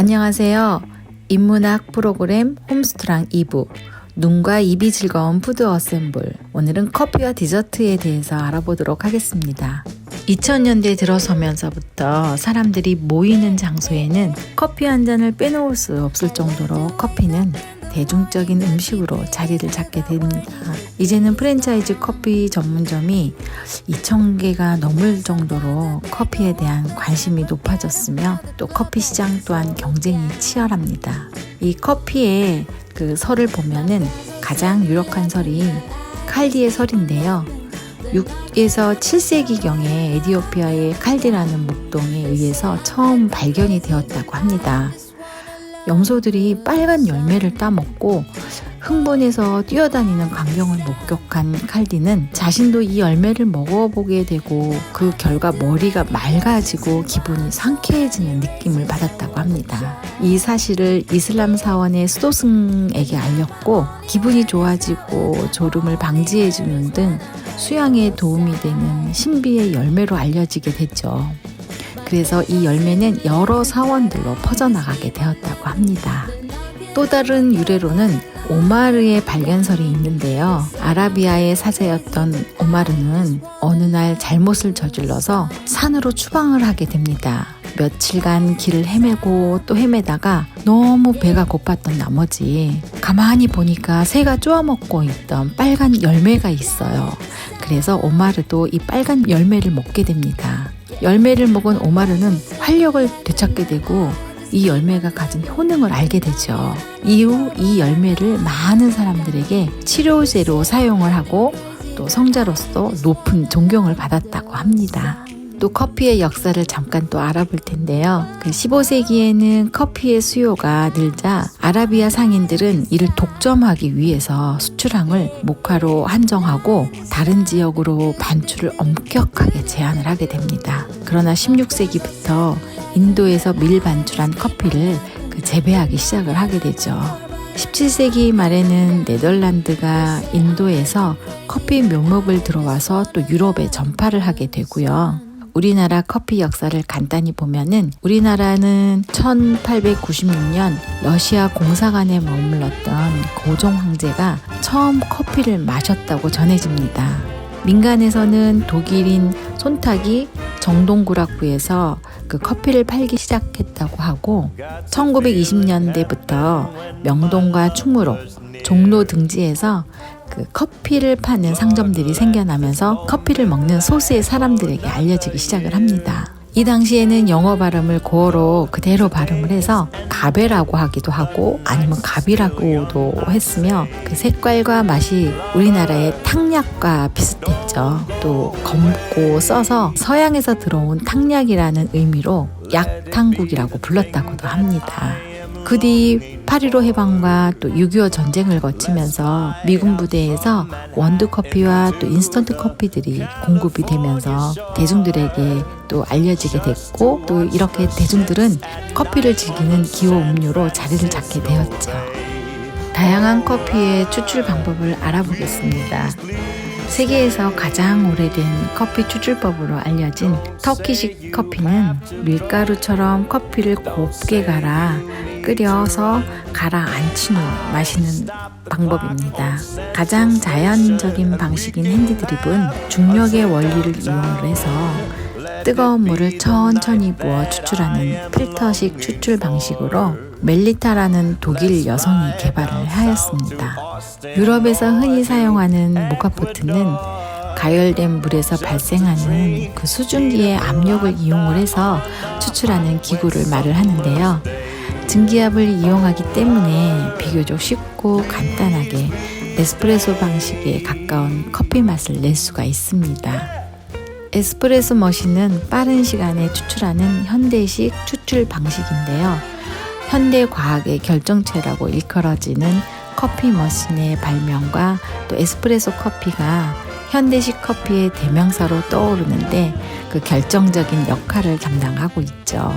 안녕하세요. 인문학 프로그램 홈스토랑 2부 눈과 입이 즐거운 푸드 어셈블. 오늘은 커피와 디저트에 대해서 알아보도록 하겠습니다. 2000년대에 들어서면서부터 사람들이 모이는 장소에는 커피 한 잔을 빼놓을 수 없을 정도로 커피는 대중적인 음식으로 자리를 잡게 됩니다. 이제는 프랜차이즈 커피 전문점이 2,000개가 넘을 정도로 커피에 대한 관심이 높아졌으며 또 커피 시장 또한 경쟁이 치열합니다. 이 커피의 그 설을 보면은 가장 유력한 설이 칼디의 설인데요. 6에서 7세기경에 에티오피아의 칼디라는 목동에 의해서 처음 발견이 되었다고 합니다. 염소들이 빨간 열매를 따먹고 흥분해서 뛰어다니는 광경을 목격한 칼디는 자신도 이 열매를 먹어보게 되고 그 결과 머리가 맑아지고 기분이 상쾌해지는 느낌을 받았다고 합니다. 이 사실을 이슬람 사원의 수도승에게 알렸고 기분이 좋아지고 졸음을 방지해주는 등 수양에 도움이 되는 신비의 열매로 알려지게 됐죠. 그래서 이 열매는 여러 사원들로 퍼져나가게 되었다고 합니다. 또 다른 유래로는 오마르의 발견설이 있는데요. 아라비아의 사제였던 오마르는 어느 날 잘못을 저질러서 산으로 추방을 하게 됩니다. 며칠간 길을 헤매고 또 헤매다가 너무 배가 고팠던 나머지 가만히 보니까 새가 쪼아먹고 있던 빨간 열매가 있어요. 그래서 오마르도 이 빨간 열매를 먹게 됩니다. 열매를 먹은 오마르는 활력을 되찾게 되고 이 열매가 가진 효능을 알게 되죠. 이후 이 열매를 많은 사람들에게 치료제로 사용을 하고 또 성자로서 높은 존경을 받았다고 합니다. 또 커피의 역사를 잠깐 또 알아볼 텐데요. 15세기에는 커피의 수요가 늘자 아라비아 상인들은 이를 독점하기 위해서 수출항을 모카로 한정하고 다른 지역으로 반출을 엄격하게 제한을 하게 됩니다. 그러나 16세기부터 인도에서 밀 반출한 커피를 재배하기 시작을 하게 되죠. 17세기 말에는 네덜란드가 인도에서 커피 묘목을 들어와서 또 유럽에 전파를 하게 되고요. 우리나라 커피 역사를 간단히 보면은 우리나라는 1896년 러시아 공사관에 머물렀던 고종 황제가 처음 커피를 마셨다고 전해집니다. 민간에서는 독일인 손탁이 정동구락부에서 커피를 팔기 시작했다고 하고 1920년대부터 명동과 충무로, 종로 등지에서 커피를 파는 상점들이 생겨나면서 커피를 먹는 소수의 사람들에게 알려지기 시작을 합니다. 이 당시에는 영어 발음을 고어로 그대로 발음을 해서 가베라고 하기도 하고 아니면 갑이라고도 했으며 그 색깔과 맛이 우리나라의 탕약과 비슷했죠. 또 검고 써서 서양에서 들어온 탕약이라는 의미로 약탕국이라고 불렀다고도 합니다. 그 뒤 8.15 해방과 또 6.25 전쟁을 거치면서 미군 부대에서 원두커피와 또 인스턴트 커피들이 공급이 되면서 대중들에게 또 알려지게 됐고 또 이렇게 대중들은 커피를 즐기는 기호 음료로 자리를 잡게 되었죠. 다양한 커피의 추출 방법을 알아보겠습니다. 세계에서 가장 오래된 커피 추출법으로 알려진 터키식 커피는 밀가루처럼 커피를 곱게 갈아 끓여서 가라앉힌 후 마시는 방법입니다. 가장 자연적인 방식인 핸드드립은 중력의 원리를 이용을 해서 뜨거운 물을 천천히 부어 추출하는 필터식 추출 방식으로 멜리타라는 독일 여성이 개발을 하였습니다. 유럽에서 흔히 사용하는 모카포트는 가열된 물에서 발생하는 수증기의 압력을 이용을 해서 추출하는 기구를 말을 하는데요. 증기압을 이용하기 때문에 비교적 쉽고 간단하게 에스프레소 방식에 가까운 커피 맛을 낼 수가 있습니다. 에스프레소 머신은 빠른 시간에 추출하는 현대식 추출 방식인데요. 현대 과학의 결정체라고 일컬어지는 커피 머신의 발명과 또 에스프레소 커피가 현대식 커피의 대명사로 떠오르는데 결정적인 역할을 담당하고 있죠.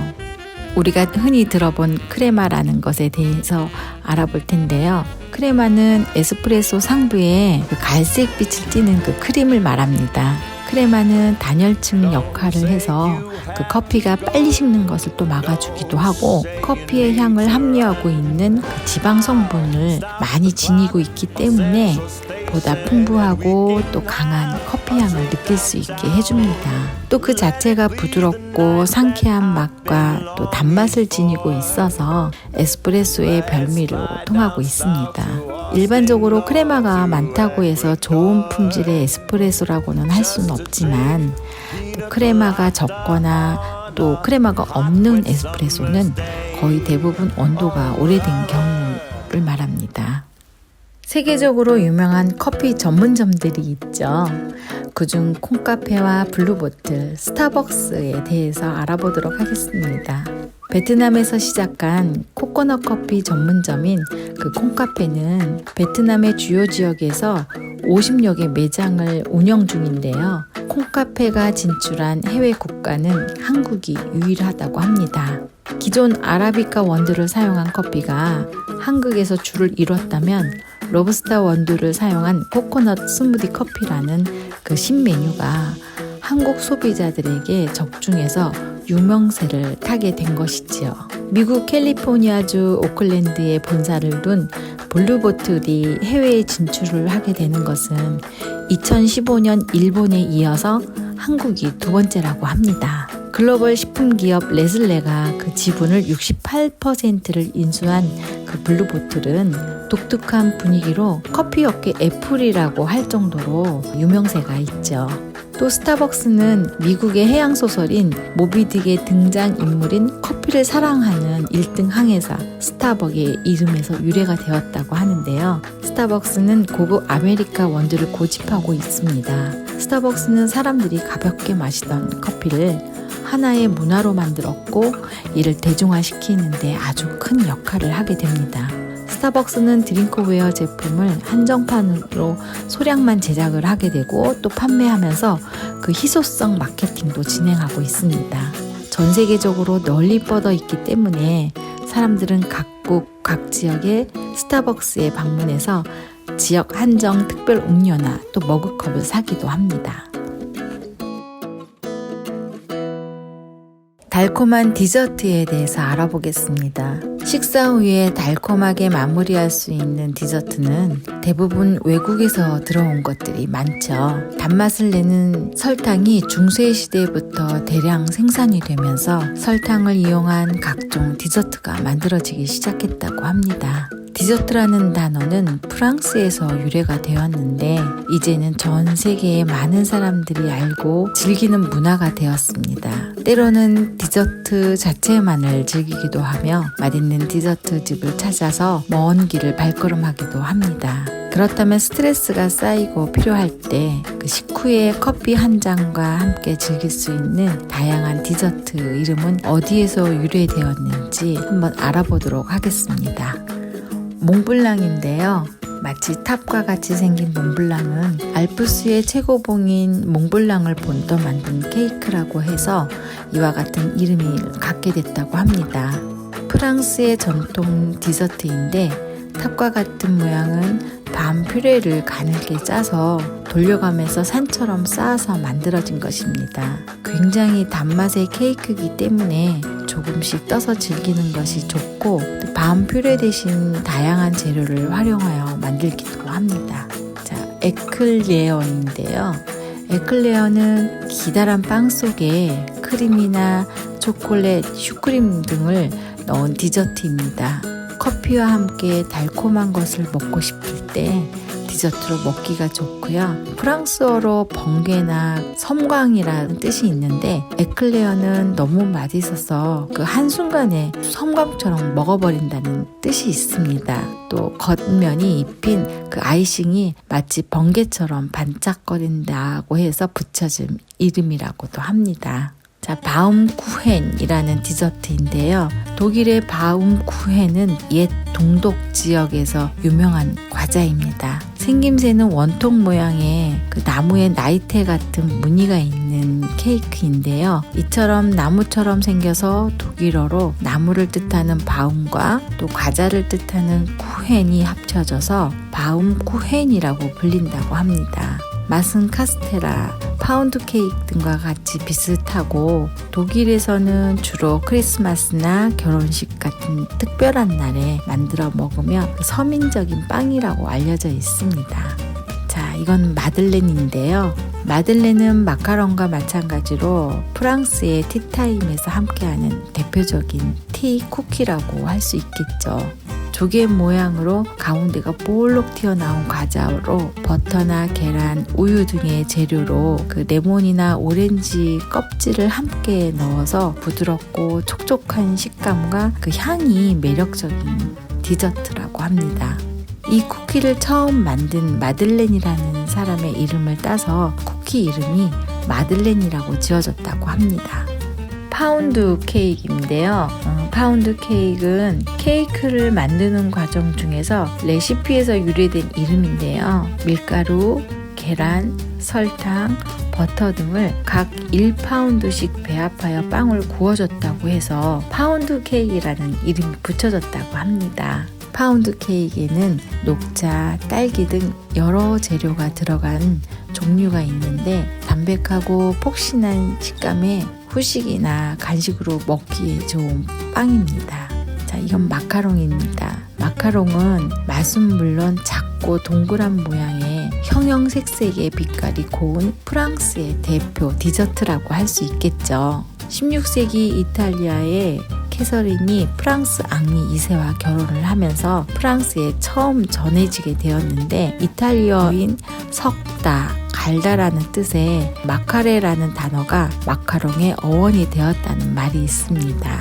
우리가 흔히 들어본 크레마라는 것에 대해서 알아볼 텐데요. 크레마는 에스프레소 상부에 그 갈색빛을 띠는 그 크림을 말합니다. 크레마는 단열층 역할을 해서 그 커피가 빨리 식는 것을 또 막아주기도 하고 커피의 향을 함유하고 있는 그 지방 성분을 많이 지니고 있기 때문에 보다 풍부하고 또 강한 커피 향을 느낄 수 있게 해줍니다. 또 그 자체가 부드럽고 상쾌한 맛과 또 단맛을 지니고 있어서 에스프레소의 별미로 통하고 있습니다. 일반적으로 크레마가 많다고 해서 좋은 품질의 에스프레소라고는 할 수는 없지만 또 크레마가 적거나 또 크레마가 없는 에스프레소는 거의 대부분 온도가 오래된 경우를 말합니다. 세계적으로 유명한 커피 전문점들이 있죠. 그중 콩카페와 블루보틀, 스타벅스에 대해서 알아보도록 하겠습니다. 베트남에서 시작한 코코넛 커피 전문점인 그 콩카페는 베트남의 주요 지역에서 50여 개 매장을 운영 중인데요. 콩카페가 진출한 해외 국가는 한국이 유일하다고 합니다. 기존 아라비카 원두를 사용한 커피가 한국에서 줄을 이뤘다면 로부스타 원두를 사용한 코코넛 스무디 커피라는 그 신메뉴가 한국 소비자들에게 적중해서 유명세를 타게 된 것이지요. 미국 캘리포니아주 오클랜드에 본사를 둔 블루보틀이 해외에 진출을 하게 되는 것은 2015년 일본에 이어서 한국이 두 번째라고 합니다. 글로벌 식품기업 레슬레가 그 지분을 68%를 인수한 그 블루보틀은 독특한 분위기로 커피업계 애플이라고 할 정도로 유명세가 있죠. 또 스타벅스는 미국의 해양소설인 모비딕의 등장인물인 커피를 사랑하는 1등 항해사 스타벅의 이름에서 유래가 되었다고 하는데요. 스타벅스는 고급 아메리카 원두를 고집하고 있습니다. 스타벅스는 사람들이 가볍게 마시던 커피를 하나의 문화로 만들었고 이를 대중화시키는 데 아주 큰 역할을 하게 됩니다. 스타벅스는 드링크웨어 제품을 한정판으로 소량만 제작을 하게 되고 또 판매하면서 그 희소성 마케팅도 진행하고 있습니다. 전 세계적으로 널리 뻗어 있기 때문에 사람들은 각국 각 지역의 스타벅스에 방문해서 지역 한정 특별 음료나 또 머그컵을 사기도 합니다. 달콤한 디저트에 대해서 알아보겠습니다. 식사 후에 달콤하게 마무리할 수 있는 디저트는 대부분 외국에서 들어온 것들이 많죠. 단맛을 내는 설탕이 중세 시대부터 대량 생산이 되면서 설탕을 이용한 각종 디저트가 만들어지기 시작했다고 합니다. 디저트라는 단어는 프랑스에서 유래가 되었는데 이제는 전 세계의 많은 사람들이 알고 즐기는 문화가 되었습니다. 때로는 디저트 자체만을 즐기기도 하며 맛있는 디저트 집을 찾아서 먼 길을 발걸음하기도 합니다. 그렇다면 스트레스가 쌓이고 필요할 때 그 식후에 커피 한 잔과 함께 즐길 수 있는 다양한 디저트 이름은 어디에서 유래되었는지 한번 알아보도록 하겠습니다. 몽블랑인데요. 마치 탑과 같이 생긴 몽블랑은 알프스의 최고봉인 몽블랑을 본떠 만든 케이크라고 해서 이와 같은 이름을 갖게 됐다고 합니다. 프랑스의 전통 디저트인데 탑과 같은 모양은 밤 퓨레를 가늘게 짜서 돌려가면서 산처럼 쌓아서 만들어진 것입니다. 굉장히 단맛의 케이크이기 때문에 조금씩 떠서 즐기는 것이 좋고 밤 퓨레 대신 다양한 재료를 활용하여 만들기도 합니다. 자, 에클레어인데요. 에클레어는 기다란 빵 속에 크림이나 초콜릿, 슈크림 등을 넣은 디저트입니다. 커피와 함께 달콤한 것을 먹고 싶을 때 디저트로 먹기가 좋고요. 프랑스어로 번개나 섬광이라는 뜻이 있는데 에클레어는 너무 맛있어서 그 한순간에 섬광처럼 먹어버린다는 뜻이 있습니다. 또 겉면이 입힌 그 아이싱이 마치 번개처럼 반짝거린다고 해서 붙여진 이름이라고도 합니다. 자, 바움쿠헨이라는 디저트인데요. 독일의 바움쿠헨은 옛 동독 지역에서 유명한 과자입니다. 생김새는 원통 모양의 그 나무에 나이테 같은 무늬가 있는 있는 케이크인데요. 이처럼 나무처럼 생겨서 독일어로 나무를 뜻하는 바움과 또 과자를 뜻하는 쿠헨이 합쳐져서 바움쿠헨이라고 불린다고 합니다. 맛은 카스테라, 파운드 케이크 등과 같이 비슷하고 독일에서는 주로 크리스마스나 결혼식 같은 특별한 날에 만들어 먹으며 서민적인 빵이라고 알려져 있습니다. 자, 이건 마들렌인데요. 마들렌은 마카롱과 마찬가지로 프랑스의 티타임에서 함께하는 대표적인 티 쿠키라고 할 수 있겠죠. 조개 모양으로 가운데가 볼록 튀어나온 과자로 버터나 계란, 우유 등의 재료로 그 레몬이나 오렌지 껍질을 함께 넣어서 부드럽고 촉촉한 식감과 그 향이 매력적인 디저트라고 합니다. 이 쿠키를 처음 만든 마들렌이라는 사람의 이름을 따서 쿠키 이름이 마들렌이라고 지어졌다고 합니다. 파운드 케이크인데요. 파운드 케이크는 케이크를 만드는 과정 중에서 레시피에서 유래된 이름인데요. 밀가루, 계란, 설탕, 버터 등을 각 1파운드씩 배합하여 빵을 구워줬다고 해서 파운드 케이크라는 이름이 붙여졌다고 합니다. 파운드 케이크에는 녹차, 딸기 등 여러 재료가 들어간 종류가 있는데 담백하고 폭신한 식감에 후식이나 간식으로 먹기에 좋은 빵입니다. 자, 이건 마카롱입니다. 마카롱은 맛은 물론 작고 동그란 모양의 형형색색의 빛깔이 고운 프랑스의 대표 디저트라고 할 수 있겠죠. 16세기 이탈리아의 캐서린이 프랑스 앙리 2세와 결혼을 하면서 프랑스에 처음 전해지게 되었는데 이탈리어인 섞다, 갈다라는 뜻의 마카레라는 단어가 마카롱의 어원이 되었다는 말이 있습니다.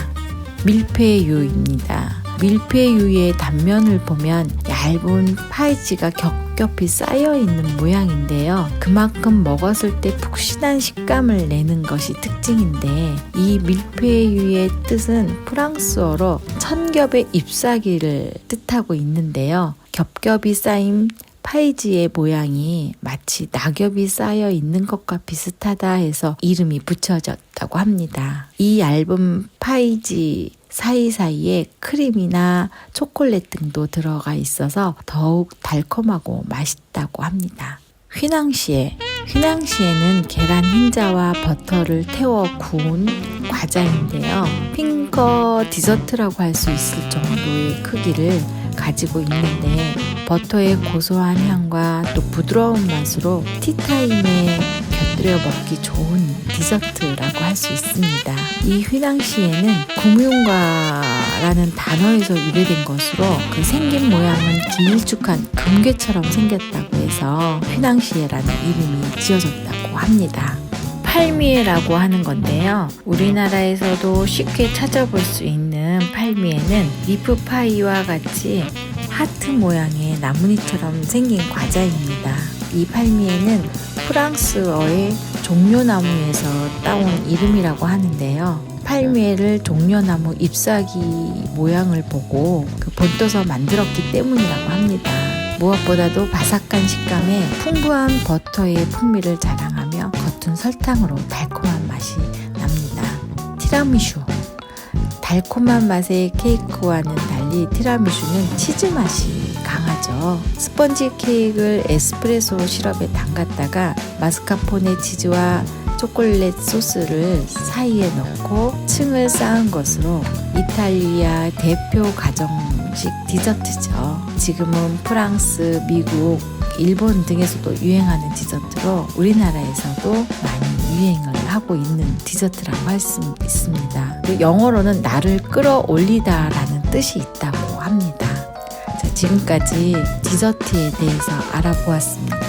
밀푀유입니다. 밀푀유의 단면을 보면 얇은 파이지가 겹겹이 쌓여 있는 모양인데요. 그만큼 먹었을 때 푹신한 식감을 내는 것이 특징인데 이 밀푀유의 뜻은 프랑스어로 천겹의 잎사귀를 뜻하고 있는데요. 겹겹이 쌓인 파이지의 모양이 마치 낙엽이 쌓여 있는 것과 비슷하다 해서 이름이 붙여졌다고 합니다. 이 얇은 파이지 사이사이에 크림이나 초콜릿 등도 들어가 있어서 더욱 달콤하고 맛있다고 합니다. 휘낭시에는 계란 흰자와 버터를 태워 구운 과자인데요. 핑거 디저트라고 할 수 있을 정도의 크기를 가지고 있는데 버터의 고소한 향과 또 부드러운 맛으로 티타임에 곁들여 먹기 좋은 디저트라고 할 수 있습니다. 이 휘낭시에는 금융과라는 단어에서 유래된 것으로 그 생긴 모양은 길쭉한 금괴처럼 생겼다고 해서 휘낭시에라는 이름이 지어졌다고 합니다. 팔미에라고 하는 건데요. 우리나라에서도 쉽게 찾아볼 수 있는 팔미에는 리프파이와 같이 하트 모양의 나뭇잎처럼 생긴 과자입니다. 이 팔미에는 프랑스어의 종려나무에서 따온 이름이라고 하는데요. 팔미에를 종려나무 잎사귀 모양을 보고 본떠서 만들었기 때문이라고 합니다. 무엇보다도 바삭한 식감에 풍부한 버터의 풍미를 자랑하며 겉은 설탕으로 달콤한 맛이 납니다. 티라미슈. 달콤한 맛의 케이크와는 달리 티라미슈는 치즈 맛이 강하죠. 스펀지 케이크를 에스프레소 시럽에 담갔다가 마스카포네 치즈와 초콜릿 소스를 사이에 넣고 층을 쌓은 것으로 이탈리아 대표 가정식 디저트죠. 지금은 프랑스, 미국, 일본 등에서도 유행하는 디저트로 우리나라에서도 많이 유행을 하고 있는 디저트라고 할 수 있습니다. 영어로는 나를 끌어올리다 라는 뜻이 있다고 합니다. 자, 지금까지 디저트에 대해서 알아보았습니다.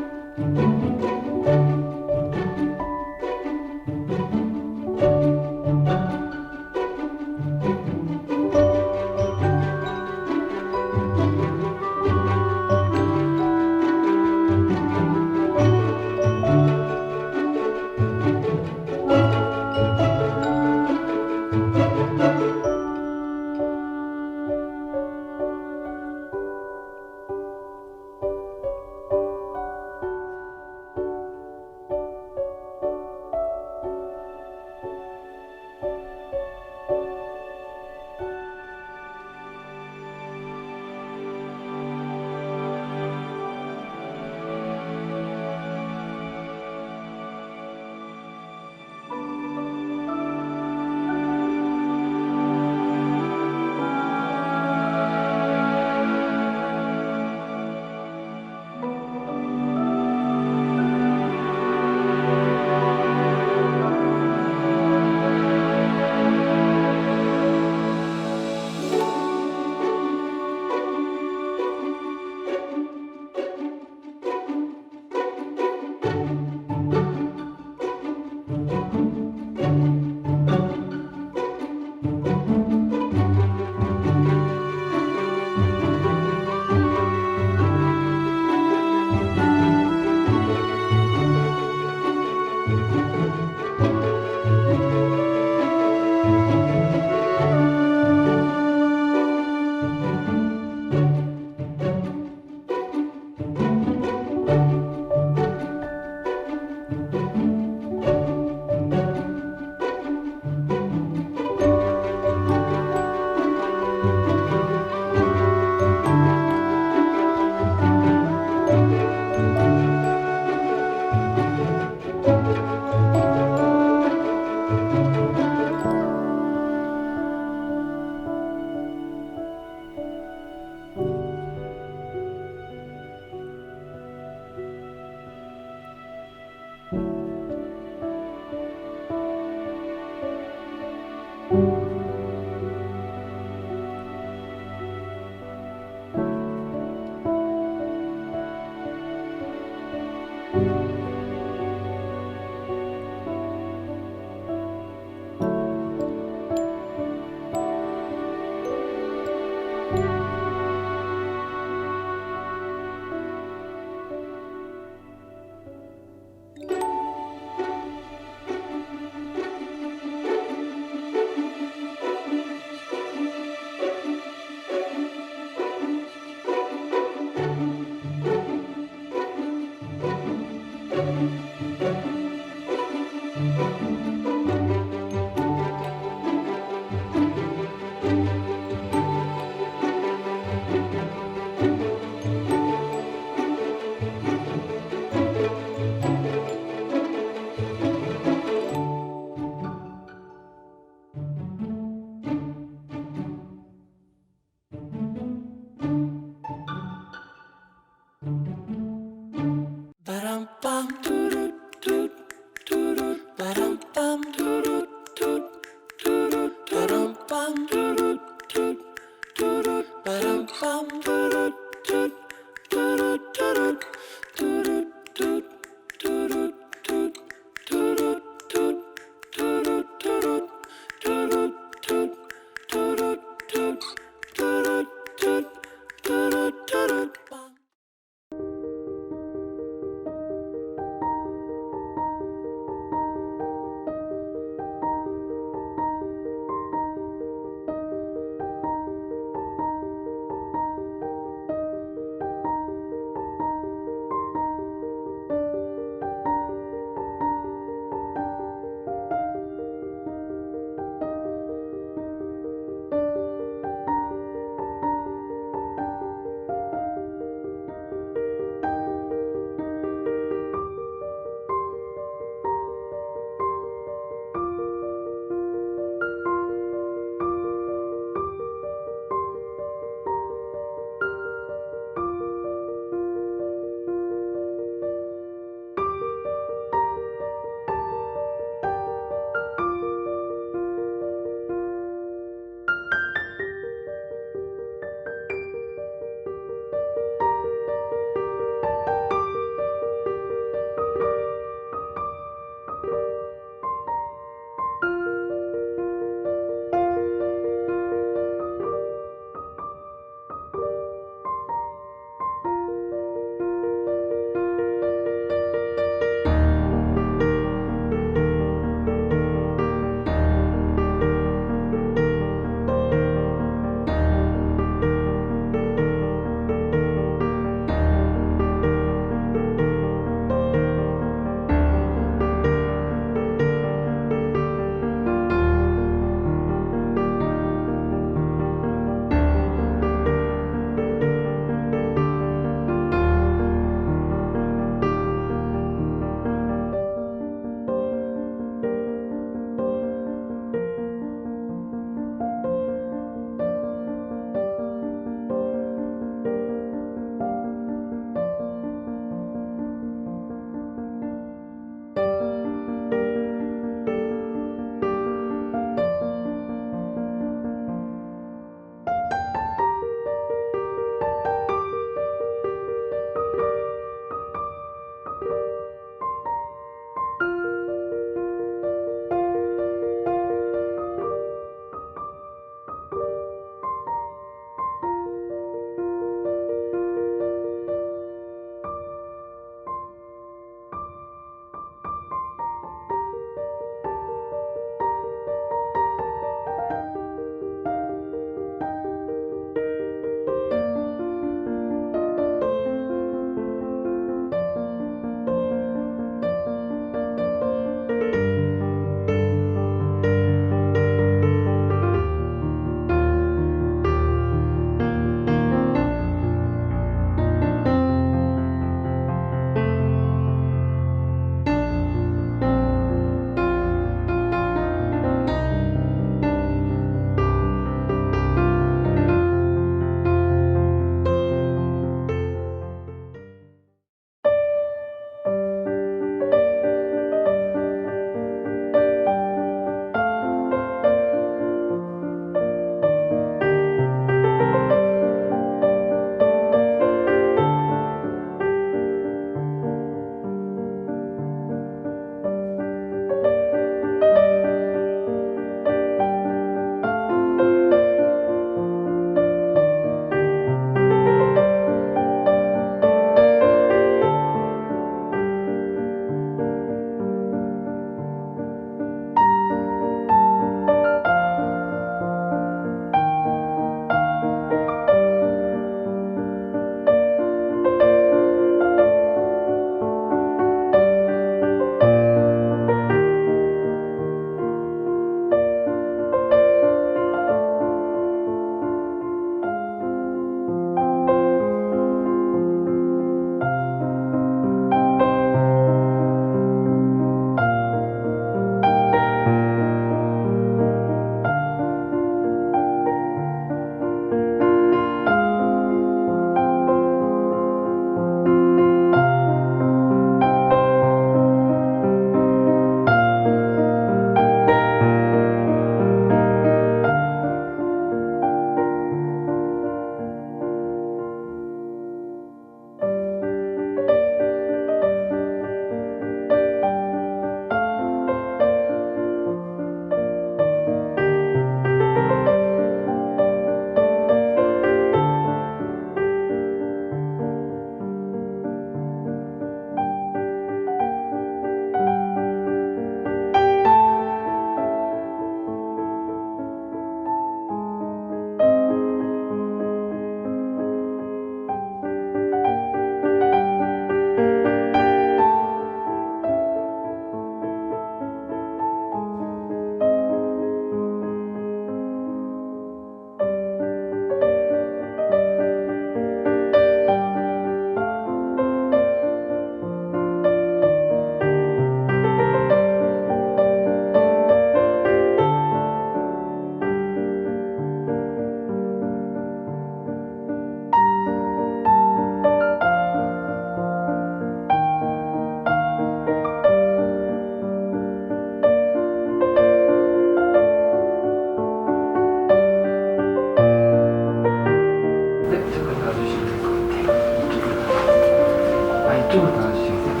이쪽으로 다 하시겠어요?